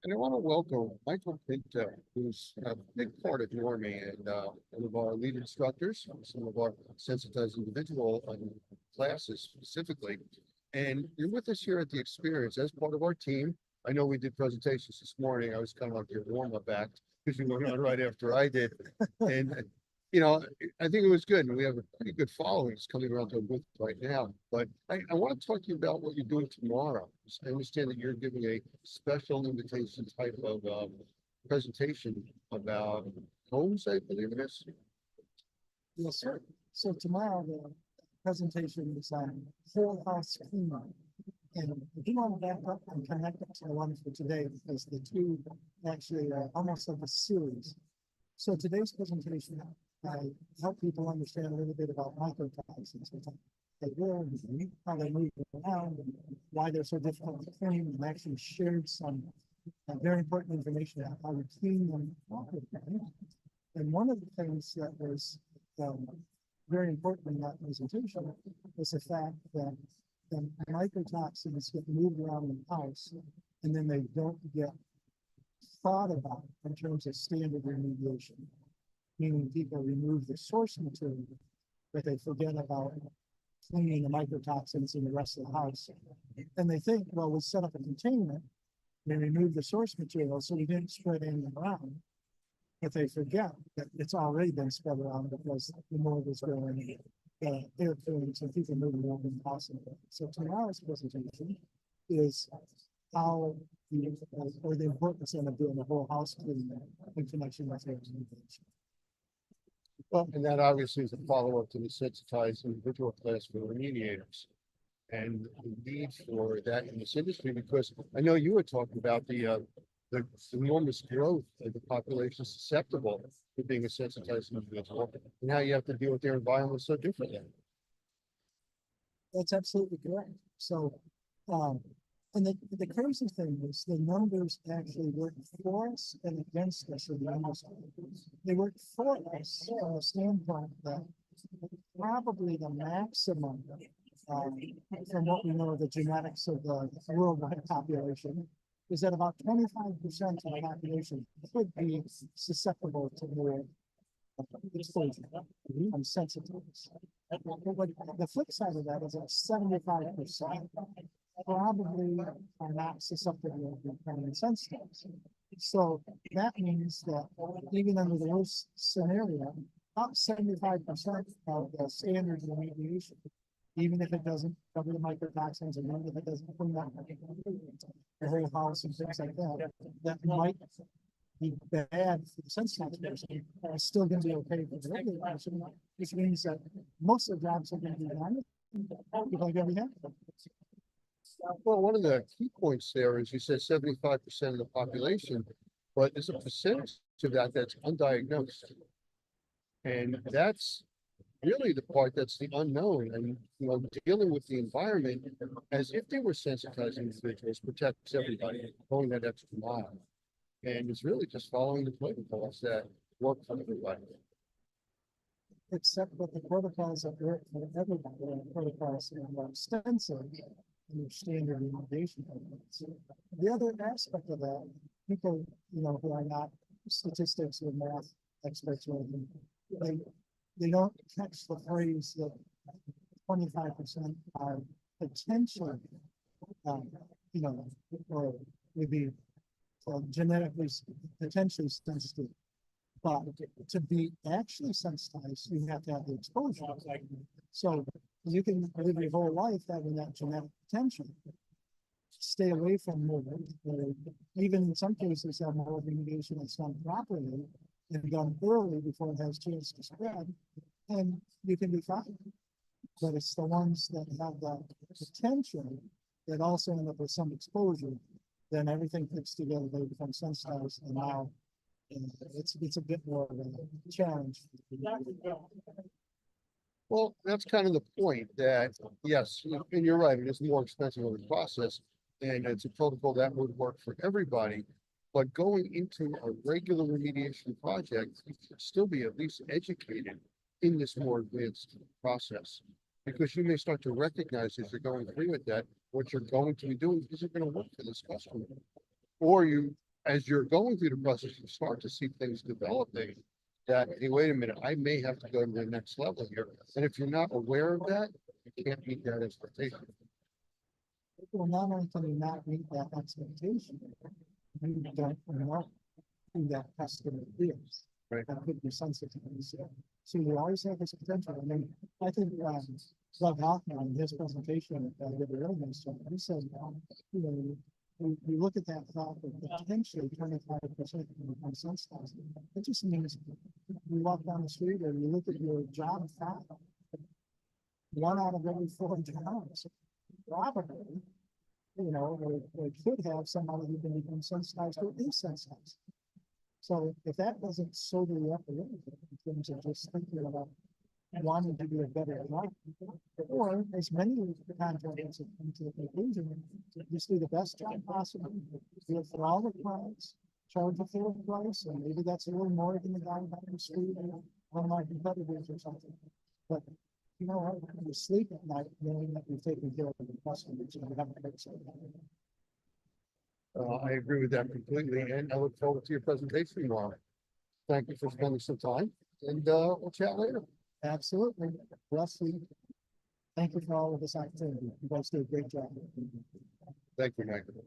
And I want to welcome Michael Pinto, who's a big part of Normie and one of our lead instructors, some of our sensitized individual classes specifically. And you're with us here at the experience as part of our team. I know we did presentations this morning. I was kind of like your warm-up act because you went on right after I did. And you know, I think it was good, and we have a pretty good following. It's coming around to a booth right now. But I want to talk to you about what you're doing tomorrow. I understand that you're giving a special invitation type of presentation about homes, I believe it is. Yes, sir. So tomorrow the presentation is on whole house cleanup. And I do want to back up and connect it to the one for today because the two actually are almost like a series. So today's presentation, I help people understand a little bit about microtoxins, what they were, how they move around, and why they're so difficult to clean, and actually shared some very important information about how we clean them properly. And one of the things that was very important in that presentation was the fact that the microtoxins get moved around the house and then they don't get thought about in terms of standard remediation, meaning people remove the source material, but they forget about cleaning the microtoxins in the rest of the house. And they think, well, we set up a containment, we remove the source material so we didn't spread anything around. But they forget that it's already been spread around because the mold is growing, air currents, and people moving around impossible. So tomorrow's presentation is how the importance of doing the whole house cleaning in connection with air remediation. Well, and that obviously is a follow-up to the sensitized individual class for remediators. And the need for that in this industry, because I know you were talking about the enormous growth of the population susceptible to being a sensitized individual, and how you have to deal with their environment so differently. That's absolutely correct. So, and the crazy thing is the numbers actually work for us and against us in the industry. They work for us from the standpoint that probably the maximum, from what we know of the genetics of the worldwide population, is that about 25% of the population could be susceptible to more exposure and sensitivities. But the flip side of that is that 75% probably are not susceptible to becoming sensitive. So that means that even under the worst scenario, about 75% of the standard remediation, even if it doesn't cover the microtoxins and even if it doesn't clean up the whole house and things like that, that might be bad for the sensitized person, is still going to be okay for the regular person, which means that most of the jobs are going to be done. People are going to be happy. Well, one of the key points there is you said 75% of the population, but there's a percentage to that that's undiagnosed. And that's really the part that's the unknown, and dealing with the environment as if they were sensitized individuals protects everybody, going that extra mile. And it's really just following the protocols that work for everybody. Except that the protocols that work for everybody are protocols that are more extensive than your standard remediation protocols. The other aspect of that, people, who are not statistics or math experts or anything, they don't catch the phrase that 25% are potentially, or maybe genetically potentially sensitive. But to be actually sensitized, you have to have the exposure. So you can live your whole life having that genetic potential. Stay away from mold, or even in some cases have mold remediation that's done properly and done early before it has a chance to spread, and you can be fine. But it's the ones that have that potential that also end up with some exposure, then everything fits together, they become sensitized, and now it's a bit more of a challenge. Well, that's kind of the point that, yes, and you're right, it's more expensive of a process, and it's a protocol that would work for everybody. But going into a regular remediation project, you should still be at least educated in this more advanced process. Because you may start to recognize as you're going through with that, what you're going to be doing isn't going to work for this customer. Or you as you're going through the process, you start to see things developing. That, hey, wait a minute, I may have to go to the next level here. And if you're not aware of that, you can't meet that expectation. Well, not only can you not meet that expectation, you don't know who that customer is. Right. That could be sensitive. So you always have this potential. I mean, I think, Doug Hoffman, in his presentation, did a really nice job. He said, you know, you look at that thought of potentially 25% become sensitized. It just means you walk down the street or you look at your job file. 1 out of every 4 jobs, probably, you know, they could have somebody who can become sensitized or is sensitized. So if that doesn't sober you up a little bit in terms of just thinking about wanting to do a better job, or as many contractors have come to the conclusion, just do the best job possible, do it for all the clients, charge a fair price, and maybe that's a little more than the guy down the street or one of my competitors or something. But you know what, you sleep at night knowing that you're taking care of the customers and you haven't made something. I agree with that completely, and I look forward to your presentation tomorrow. Thank you for spending some time, and we'll chat later. Absolutely. Leslie, thank you for all of this opportunity. You guys did a great job. Thank you, Michael.